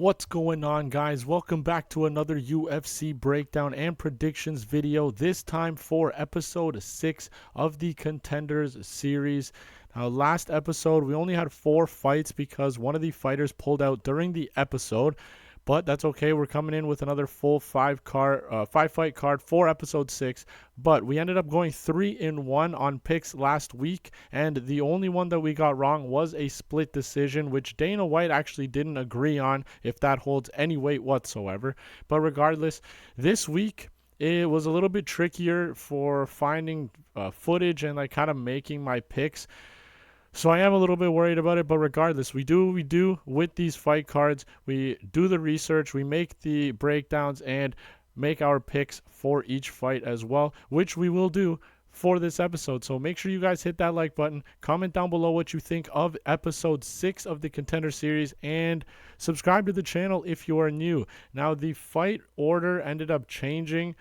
What's going on, guys? Welcome back to another UFC breakdown and predictions video, this time for episode 6 of the Contenders series. Now, last episode, we only had 4 fights because one of the fighters pulled out during the episode. But that's okay. We're coming in with another full 5-fight card for episode 6. But we ended up going 3-1 on picks last week, and the only one that we got wrong was a split decision, which Dana White actually didn't agree on, if that holds any weight whatsoever. But regardless, this week it was a little bit trickier for finding footage and like kind of making my picks. So I am a little bit worried about it, but regardless, we do with these fight cards. We do the research, we make the breakdowns, and make our picks for each fight as well, which we will do for this episode. So make sure you guys hit that like button, comment down below what you think of episode 6 of the Contender series, and subscribe to the channel if you are new. Now, the fight order ended up changing.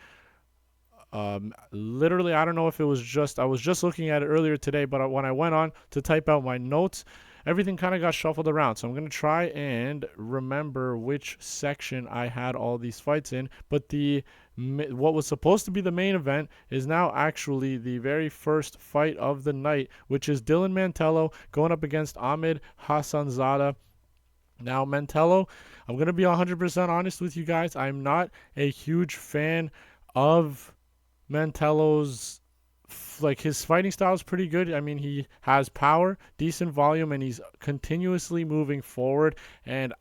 Literally, I don't know if it was I was just looking at it earlier today, but when I went on to type out my notes, everything kind of got shuffled around. So I'm going to try and remember which section I had all these fights in. But what was supposed to be the main event is now actually the very first fight of the night, which is Dylan Mantello going up against Ahmed Hassanzada. Now, Mantello, I'm going to be 100% honest with you guys. I'm not a huge fan of Mantello's, like, his fighting style is pretty good. I mean, he has power, decent volume, and he's continuously moving forward. And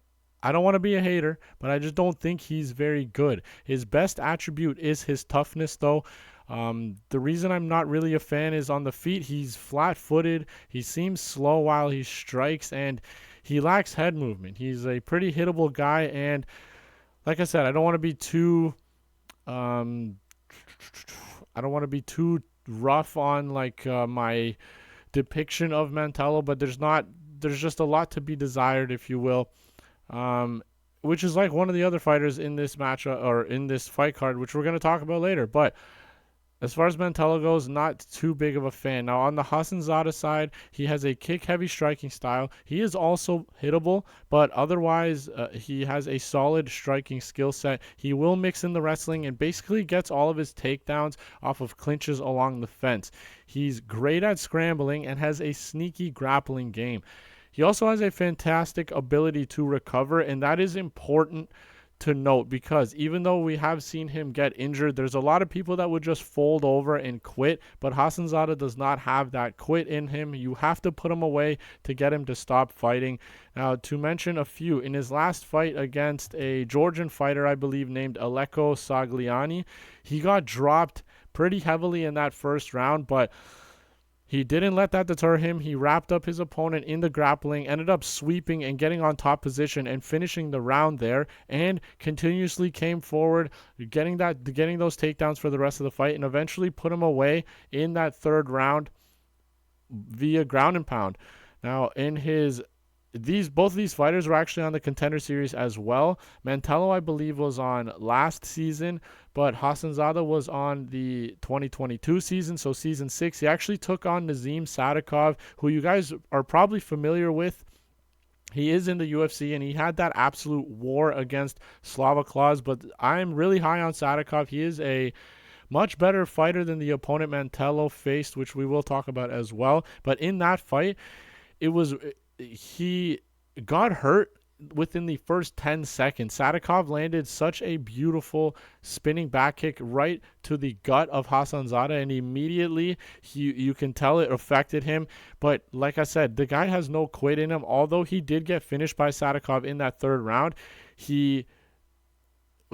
I don't want to be a hater, but I just don't think he's very good. His best attribute is his toughness, though. The reason I'm not really a fan is on the feet. He's flat-footed. He seems slow while he strikes, and he lacks head movement. He's a pretty hittable guy, and like I said, I don't want to be too rough on like my depiction of Mantello, but there's just a lot to be desired, if you will, which is like one of the other fighters in this match or in this fight card, which we're going to talk about later. But as far as Mantello goes, not too big of a fan. Now, on the Hassanzada side, he has a kick-heavy striking style. He is also hittable, but otherwise, he has a solid striking skill set. He will mix in the wrestling and basically gets all of his takedowns off of clinches along the fence. He's great at scrambling and has a sneaky grappling game. He also has a fantastic ability to recover, and that is important to note, because even though we have seen him get injured, there's a lot of people that would just fold over and quit, but Hassanzada does not have that quit in him. You have to put him away to get him to stop fighting. Now, to mention a few, in his last fight against a Georgian fighter, I believe, named Aleko Sagliani, he got dropped pretty heavily in that first round, but he didn't let that deter him. He wrapped up his opponent in the grappling, ended up sweeping and getting on top position and finishing the round there, and continuously came forward, getting those takedowns for the rest of the fight, and eventually put him away in that third round via ground and pound. Now, both of these fighters were actually on the Contender series as well. Mantello, I believe, was on last season, but Hassanzada was on the 2022 season, so season 6. He actually took on Nazim Sadikov, who you guys are probably familiar with. He is in the UFC, and he had that absolute war against Slava Claus, but I'm really high on Sadikov. He is a much better fighter than the opponent Mantello faced, which we will talk about as well. But in that fight, he got hurt within the first 10 seconds. Sadikov landed such a beautiful spinning back kick right to the gut of Hassanzada, and immediately you can tell it affected him. But like I said, the guy has no quit in him. Although he did get finished by Sadikov in that third round, he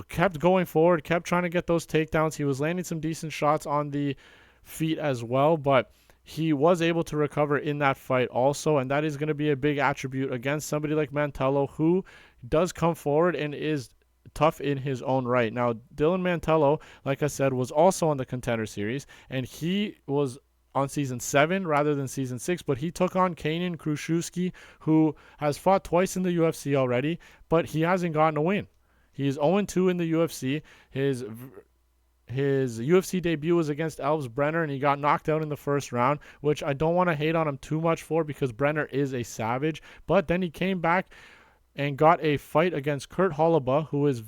kept going forward, kept trying to get those takedowns. He was landing some decent shots on the feet as well, but he was able to recover in that fight also, and that is going to be a big attribute against somebody like Mantello, who does come forward and is tough in his own right. Now, Dylan Mantello, like I said, was also on the Contender series, and he was on season 7 rather than season 6, but he took on Kanan Kruszewski, who has fought twice in the UFC already, but he hasn't gotten a win. He is 0-2 in the UFC. His UFC debut was against Elves Brenner, and he got knocked out in the first round, which I don't want to hate on him too much for, because Brenner is a savage. But then he came back and got a fight against Kurt Holleba, who is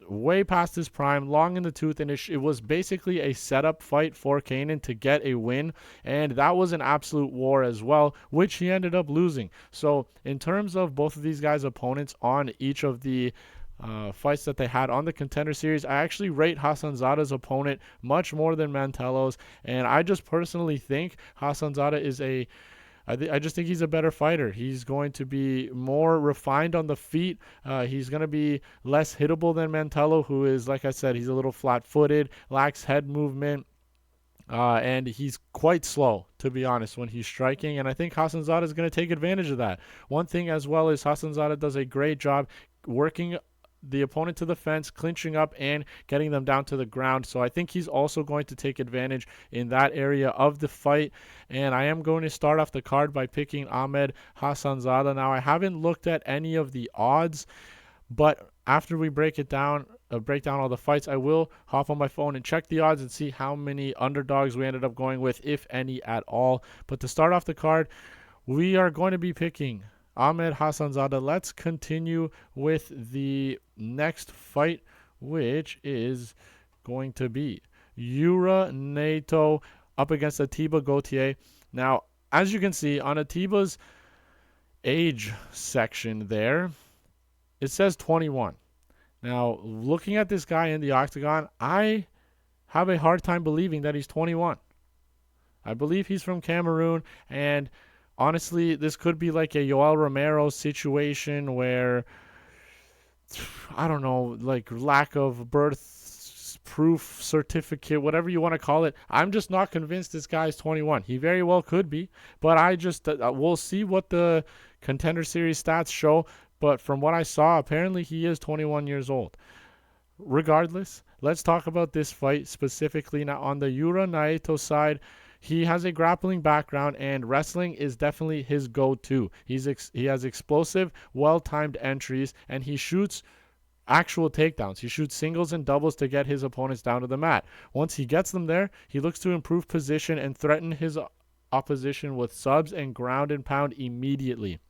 way past his prime, long in the tooth, and it was basically a setup fight for Kanan to get a win, and that was an absolute war as well, which he ended up losing. So in terms of both of these guys' opponents on each of the fights that they had on the Contender Series, I actually rate Hassanzada's opponent much more than Mantello's, and I just personally think Hassanzada is I just think he's a better fighter. He's going to be more refined on the feet. He's going to be less hittable than Mantello, who is, like I said, he's a little flat-footed, lacks head movement, and he's quite slow, to be honest, when he's striking. And I think Hassanzada is going to take advantage of that. One thing as well is Hassanzada does a great job working the opponent to the fence, clinching up, and getting them down to the ground. So I think he's also going to take advantage in that area of the fight. And I am going to start off the card by picking Ahmed Hassanzada. Now, I haven't looked at any of the odds, but after we break down all the fights, I will hop on my phone and check the odds and see how many underdogs we ended up going with, if any at all. But to start off the card, we are going to be picking Ahmed Hassanzada. Let's continue with the next fight, which is going to be Naito up against Atiba Gautier. Now, as you can see on Atiba's age section there, it says 21. Now, looking at this guy in the octagon, I have a hard time believing that he's 21. I believe he's from Cameroon, and honestly, this could be like a Yoel Romero situation where, I don't know, like lack of birth proof certificate, whatever you want to call it. I'm just not convinced this guy's 21. He very well could be, but I just, we'll see what the Contender Series stats show. But from what I saw, apparently he is 21 years old. Regardless, let's talk about this fight specifically. Now, on the Naito side, he has a grappling background, and wrestling is definitely his go-to. He has explosive, well-timed entries, and he shoots actual takedowns. He shoots singles and doubles to get his opponents down to the mat. Once he gets them there, he looks to improve position and threaten his opposition with subs and ground and pound immediately.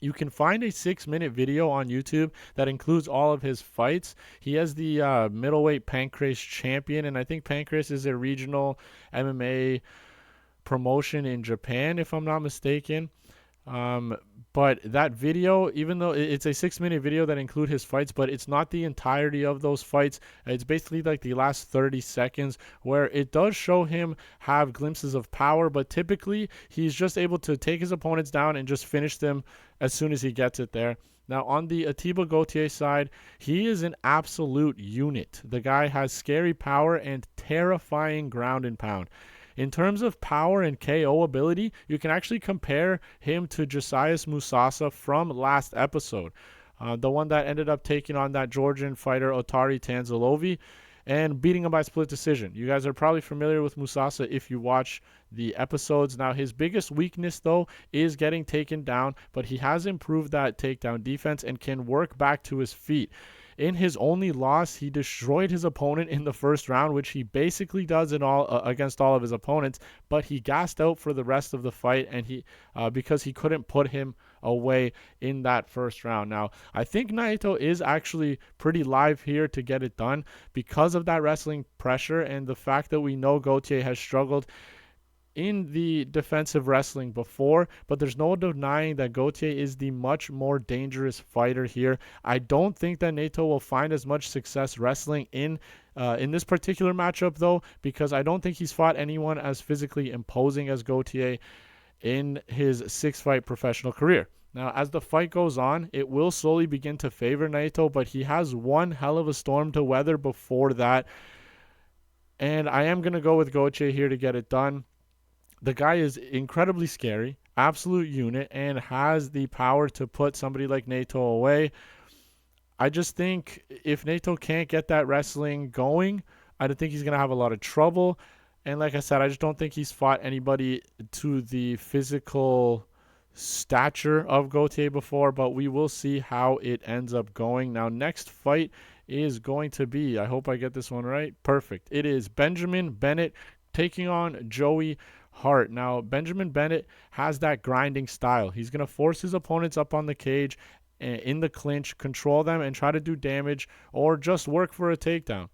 You can find a 6-minute video on YouTube that includes all of his fights. He has the middleweight Pancrase champion, and I think Pancrase is a regional MMA promotion in Japan, if I'm not mistaken. But that video, even though it's a 6-minute video that includes his fights, but it's not the entirety of those fights. It's basically like the last 30 seconds where it does show him have glimpses of power, but typically he's just able to take his opponents down and just finish them as soon as he gets it there. Now, on the Atiba Gautier side, he is an absolute unit. The guy has scary power and terrifying ground and pound. In terms of power and KO ability, you can actually compare him to Josias Musasa from last episode, the one that ended up taking on that Georgian fighter Otari Tanzilovi and beating him by split decision. You guys are probably familiar with Musasa if you watch the episodes. Now, his biggest weakness, though, is getting taken down, but he has improved that takedown defense and can work back to his feet. In his only loss, he destroyed his opponent in the first round, which he basically does in all against all of his opponents. But he gassed out for the rest of the fight, and because he couldn't put him away in that first round. Now, I think Naito is actually pretty live here to get it done because of that wrestling pressure and the fact that we know Gautier has struggled in the defensive wrestling before, but there's no denying that Gautier is the much more dangerous fighter here. I don't think that Naito will find as much success wrestling in this particular matchup, though, because I don't think he's fought anyone as physically imposing as Gautier in his 6-fight professional career. Now, as the fight goes on, it will slowly begin to favor Naito, but he has one hell of a storm to weather before that, and I am going to go with Gautier here to get it done. The guy is incredibly scary, absolute unit, and has the power to put somebody like Naito away. I just think if Naito can't get that wrestling going, I don't think he's going to have a lot of trouble. And like I said, I just don't think he's fought anybody to the physical stature of Gautier before, but we will see how it ends up going. Now, next fight is going to be, I hope I get this one right, perfect. It is Benjamin Bennett taking on Joey Hart. Now, Benjamin Bennett has that grinding style. He's going to force his opponents up on the cage in the clinch, control them, and try to do damage or just work for a takedown.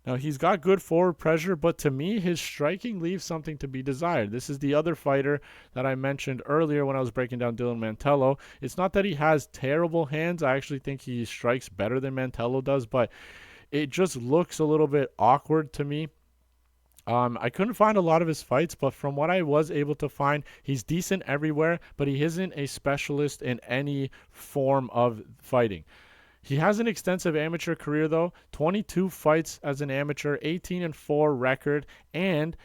Now, he's got good forward pressure, but to me, his striking leaves something to be desired. This is the other fighter that I mentioned earlier when I was breaking down Dylan Mantello. It's not that he has terrible hands. I actually think he strikes better than Mantello does, but it just looks a little bit awkward to me. I couldn't find a lot of his fights, but from what I was able to find, he's decent everywhere, but he isn't a specialist in any form of fighting. He has an extensive amateur career, though. 22 fights as an amateur, 18-4 record, and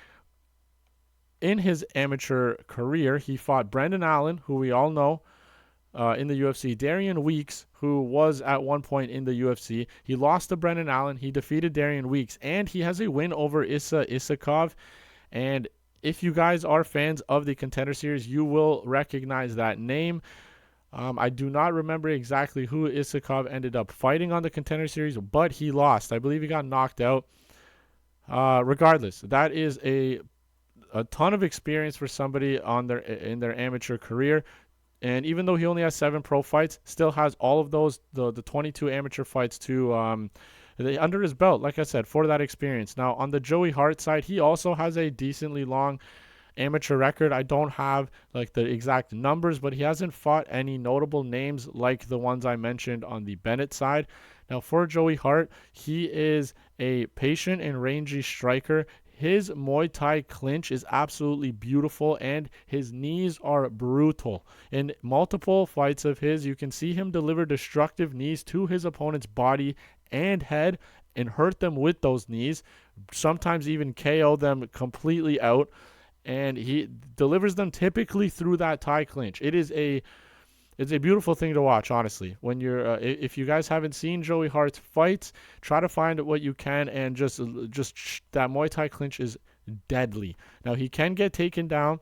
in his amateur career, he fought Brendan Allen, who we all know, in the UFC. Darian Weeks, who was at one point in the UFC. He lost to Brendan Allen. He defeated Darian Weeks. And he has a win over Issa Isakov. And if you guys are fans of the Contender Series, you will recognize that name. I do not remember exactly who Isakov ended up fighting on the Contender Series, but he lost. I believe he got knocked out. Regardless, that is a ton of experience for somebody in their amateur career. And even though he only has 7 pro fights, still has all of those, the 22 amateur fights under his belt, like I said, for that experience. Now, on the Joey Hart side, he also has a decently long amateur record. I don't have like the exact numbers, but he hasn't fought any notable names like the ones I mentioned on the Bennett side. Now, for Joey Hart, he is a patient and rangy striker. His Muay Thai clinch is absolutely beautiful, and his knees are brutal. In multiple fights of his, you can see him deliver destructive knees to his opponent's body and head and hurt them with those knees, sometimes even KO them completely out, and he delivers them typically through that Thai clinch. It's a beautiful thing to watch, honestly. When you're, if you guys haven't seen Joey Hart's fights, try to find what you can, and just that Muay Thai clinch is deadly. Now, he can get taken down.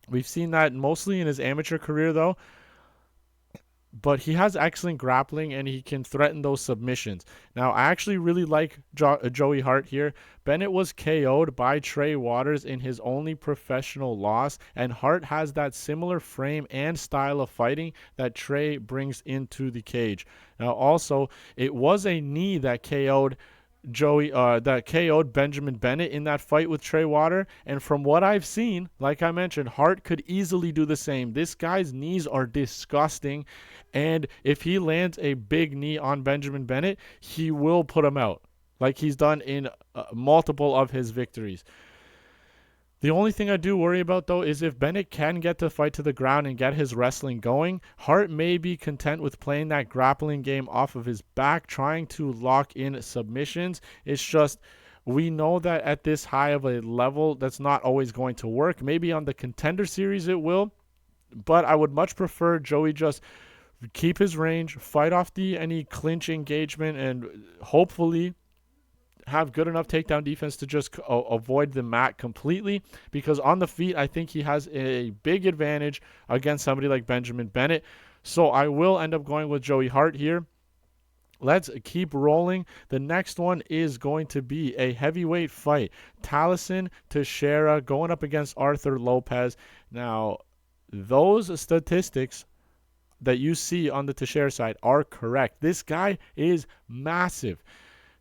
We've seen that mostly in his amateur career, though. But he has excellent grappling, and he can threaten those submissions. Now, I actually really like Joey Hart here. Bennett was KO'd by Trey Waters in his only professional loss, and Hart has that similar frame and style of fighting that Trey brings into the cage. Now, also, it was a knee that KO'd Benjamin Bennett in that fight with Trey Water, and from what I've seen, like I mentioned, Hart could easily do the same. This guy's knees are disgusting, and if he lands a big knee on Benjamin Bennett, he will put him out, like he's done in multiple of his victories. The only thing I do worry about, though, is if Bennett can get the fight to the ground and get his wrestling going, Hart may be content with playing that grappling game off of his back, trying to lock in submissions. It's just, we know that at this high of a level, that's not always going to work. Maybe on the Contender Series it will, but I would much prefer Joey just keep his range, fight off any clinch engagement, and hopefully have good enough takedown defense to just avoid the mat completely, because on the feet, I think he has a big advantage against somebody like Benjamin Bennett. So I will end up going with Joey Hart here. Let's keep rolling. The next one is going to be a heavyweight fight. Taliesin Teixeira going up against Arthur Lopes. Now, those statistics that you see on the Teixeira side are correct. This guy is massive.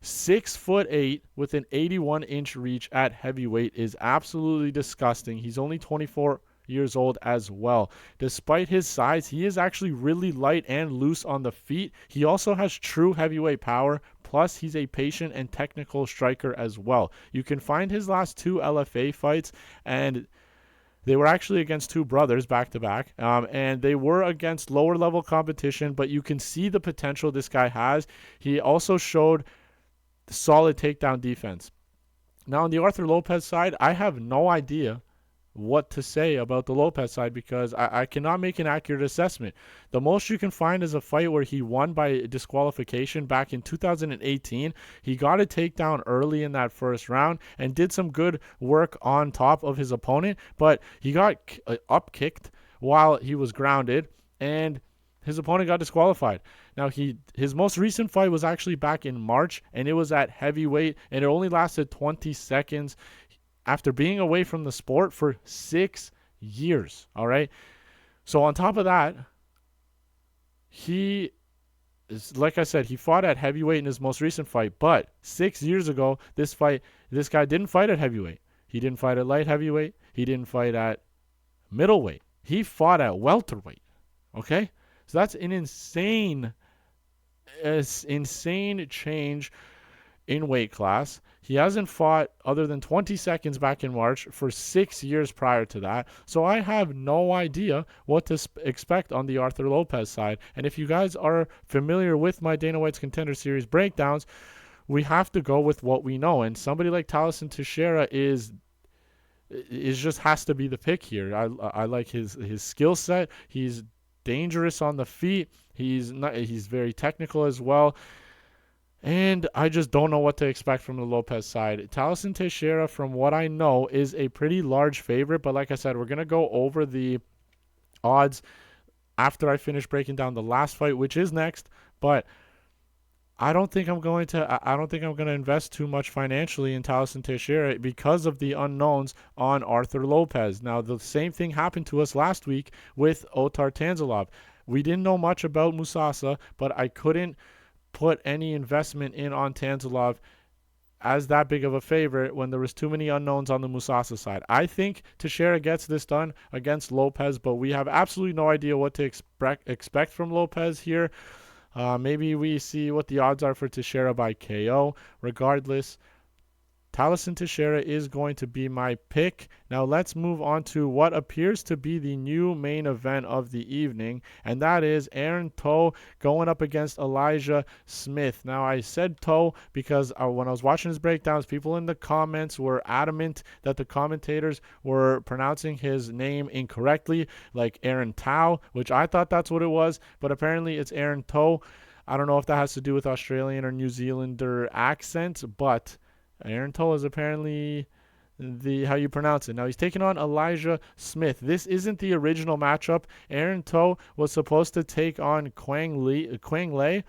6'8" with an 81-inch reach at heavyweight is absolutely disgusting. He's only 24 years old as well. Despite his size, he is actually really light and loose on the feet. He also has true heavyweight power, plus he's a patient and technical striker as well. You can find his last 2 LFA fights, and they were actually against 2 brothers back-to-back, and they were against lower-level competition, but you can see the potential this guy has. He also showed solid takedown defense. Now, on the Arthur Lopes side, I have no idea what to say about the Lopes side, because I cannot make an accurate assessment. The most you can find is a fight where he won by disqualification back in 2018. He got a takedown early in that first round and did some good work on top of his opponent, but he got up-kicked while he was grounded, and his opponent got disqualified. Now, his most recent fight was actually back in March, and it was at heavyweight, and it only lasted 20 seconds after being away from the sport for 6 years, all right? So on top of that, he like I said, he fought at heavyweight in his most recent fight, but 6 years ago, this guy didn't fight at heavyweight. He didn't fight at light heavyweight. He didn't fight at middleweight. He fought at welterweight. Okay, so that's an insane change in weight class. He hasn't fought other than 20 seconds back in March for 6 years prior to that. So I have no idea what to expect on the Arthur Lopes side. And if you guys are familiar with my Dana White's Contender Series breakdowns, we have to go with what we know. And somebody like Thaleson Teixeira is just has to be the pick here. I like his skill set. He's dangerous on the feet. He's very technical as well. And I just don't know what to expect from the Lopes side. Thaleson Teixeira, from what I know, is a pretty large favorite. But like I said, we're going to go over the odds after I finish breaking down the last fight, which is next. But I don't think I'm going to invest too much financially in Thaleson Teixeira because of the unknowns on Arthur Lopes. Now, the same thing happened to us last week with Otar Tanzalov. We didn't know much about Mousasi, but I couldn't put any investment in on Tanzalov as that big of a favorite when there was too many unknowns on the Mousasi side. I think Teixeira gets this done against Lopes, but we have absolutely no idea what to expect from Lopes here. Maybe we see what the odds are for Teixeira by KO. Regardless, Thaleson Teixeira is going to be my pick. Now let's move on to what appears to be the new main event of the evening, and that is Aaron Toe going up against Elijah Smith. Now I said Toe because when I was watching his breakdowns, people in the comments were adamant that the commentators were pronouncing his name incorrectly, like Aaron Tao, which I thought that's what it was, but apparently it's Aaron Toe. I don't know if that has to do with Australian or New Zealander accents, but Aaron Toe is apparently how you pronounce it. Now he's taking on Elijah Smith. This isn't the original matchup. Aaron Toe was supposed to take on Quang Lei.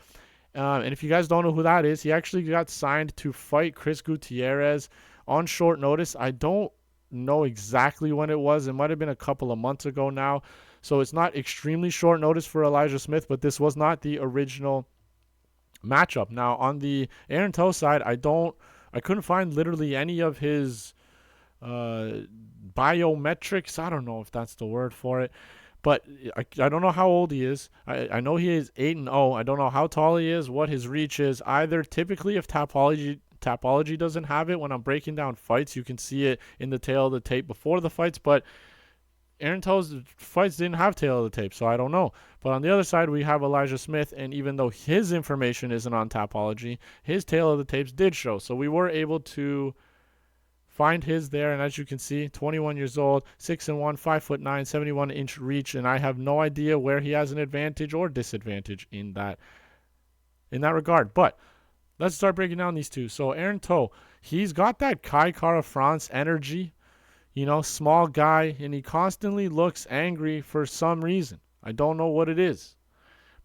And if you guys don't know who that is, he actually got signed to fight Chris Gutierrez on short notice. I don't know exactly when it was. It might have been a couple of months ago now. So it's not extremely short notice for Elijah Smith, but this was not the original matchup. Now on the Aaron Toe side, I couldn't find literally any of his biometrics. I don't know if that's the word for it. But I don't know how old he is. I know he is 8-0. I don't know how tall he is, what his reach is either. Typically, if Tapology doesn't have it, when I'm breaking down fights, you can see it in the tail of the tape before the fights. But Aaron Toe's fights didn't have tail of the tape, so I don't know. But on the other side, we have Elijah Smith, and even though his information isn't on Tapology, his tail of the tapes did show. So we were able to find his there, and as you can see, 21 years old, 6'1", 5'9", 71-inch reach, and I have no idea where he has an advantage or disadvantage in that regard. But let's start breaking down these two. So Aaron Toe, he's got that Kai Kara France energy. You know, small guy, and he constantly looks angry for some reason. I don't know what it is,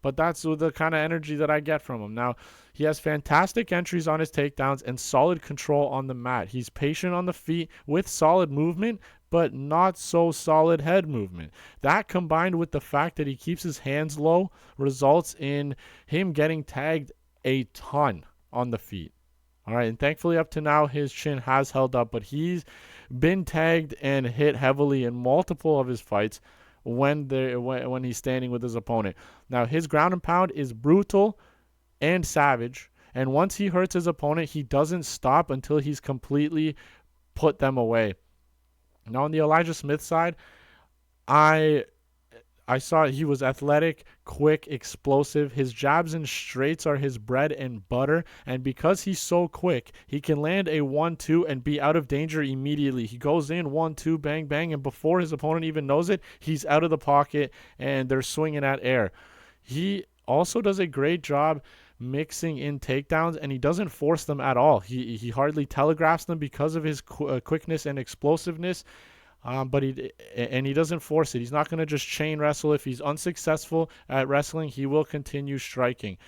but that's the kind of energy that I get from him. Now, he has fantastic entries on his takedowns and solid control on the mat. He's patient on the feet with solid movement, but not so solid head movement. That, combined with the fact that he keeps his hands low, results in him getting tagged a ton on the feet. All right, and thankfully up to now, his chin has held up, but he's been tagged and hit heavily in multiple of his fights when he's standing with his opponent. Now, his ground and pound is brutal and savage, and once he hurts his opponent, he doesn't stop until he's completely put them away. Now, on the Elijah Smith side, I saw he was athletic, quick, explosive. His jabs and straights are his bread and butter. And because he's so quick, he can land a 1-2 and be out of danger immediately. He goes in 1-2, bang, bang, and before his opponent even knows it, he's out of the pocket and they're swinging at air. He also does a great job mixing in takedowns, and he doesn't force them at all. He hardly telegraphs them because of his quickness and explosiveness. But he doesn't force it. He's not going to just chain wrestle. If he's unsuccessful at wrestling, he will continue striking.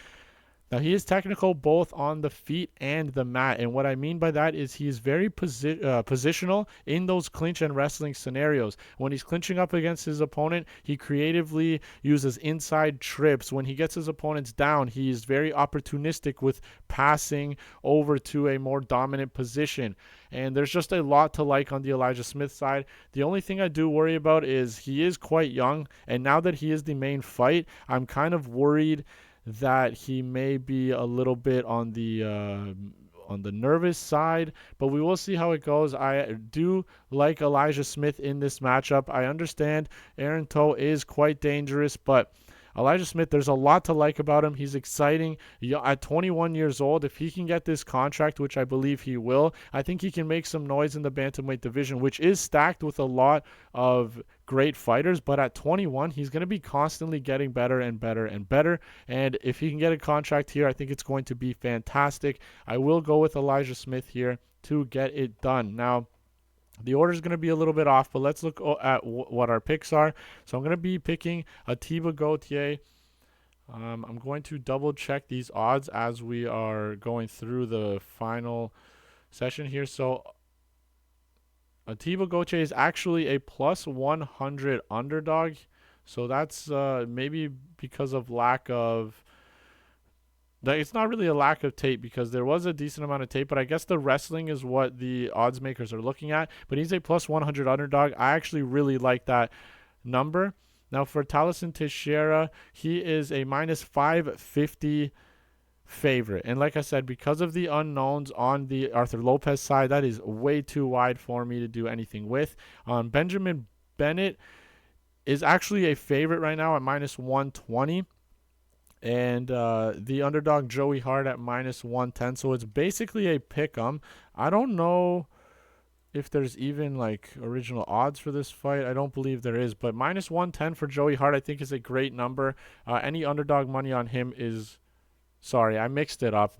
Now, he is technical both on the feet and the mat. And what I mean by that is he is very positional in those clinch and wrestling scenarios. When he's clinching up against his opponent, he creatively uses inside trips. When he gets his opponents down, he is very opportunistic with passing over to a more dominant position. And there's just a lot to like on the Elijah Smith side. The only thing I do worry about is he is quite young. And now that he is the main fight, I'm kind of worried that he may be a little bit on the nervous side, but we will see how it goes. I do like Elijah Smith in this matchup. I understand Aaron Toe is quite dangerous, but Elijah Smith, there's a lot to like about him. He's exciting. At 21 years old, if he can get this contract, which I believe he will, I think he can make some noise in the bantamweight division, which is stacked with a lot of great fighters. But at 21, he's going to be constantly getting better and better and better. And if he can get a contract here, I think it's going to be fantastic. I will go with Elijah Smith here to get it done. Now, the order is going to be a little bit off, but let's look at what our picks are. So I'm going to be picking Atiba Gautier. I'm going to double check these odds as we are going through the final session here. So Atiba Gautier is actually a plus 100 underdog. So that's maybe because of lack of... It's not really a lack of tape because there was a decent amount of tape, but I guess the wrestling is what the odds makers are looking at. But he's a plus 100 underdog. I actually really like that number. Now for Talison Teixeira, he is a minus 550 favorite. And like I said, because of the unknowns on the Arthur Lopes side, that is way too wide for me to do anything with. Benjamin Bennett is actually a favorite right now at minus 120. And the underdog Joey Hart at minus 110. So it's basically a pick 'em. I don't know if there's even like original odds for this fight. I don't believe there is, but minus 110 for Joey Hart I think is a great number. Any underdog money on him is... Sorry, I mixed it up.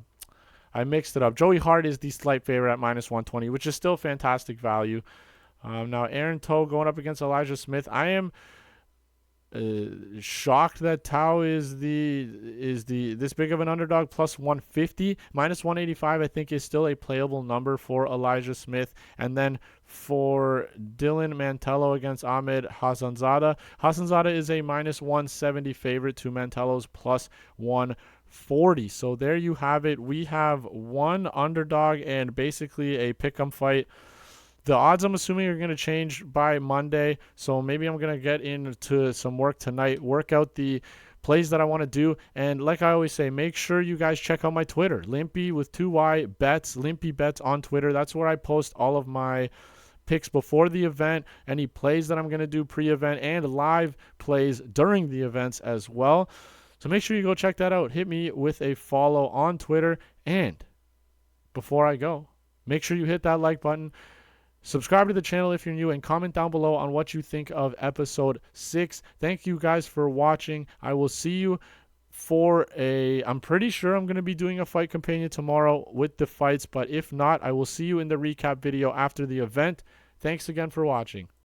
Joey Hart is the slight favorite at minus 120, which is still fantastic value. Now Aaron Toe going up against Elijah Smith. I am shocked that Tao is this big of an underdog. Plus 150, minus 185 I think is still a playable number for Elijah Smith. And then for Dylan Mantello against Ahmed Hassanzada is a minus 170 favorite to Mantello's plus 140. So there you have it. We have one underdog and basically a pick'em fight. The odds, I'm assuming, are going to change by Monday, so maybe I'm going to get into some work tonight, work out the plays that I want to do, and like I always say, make sure you guys check out my Twitter, Limpy with 2Y Bets, Limpy Bets on Twitter. That's where I post all of my picks before the event, any plays that I'm going to do pre-event, and live plays during the events as well. So make sure you go check that out. Hit me with a follow on Twitter, and before I go, make sure you hit that like button. Subscribe to the channel if you're new and comment down below on what you think of episode 6. Thank you guys for watching. I will see you for I'm pretty sure I'm going to be doing a fight companion tomorrow with the fights, but if not, I will see you in the recap video after the event. Thanks again for watching.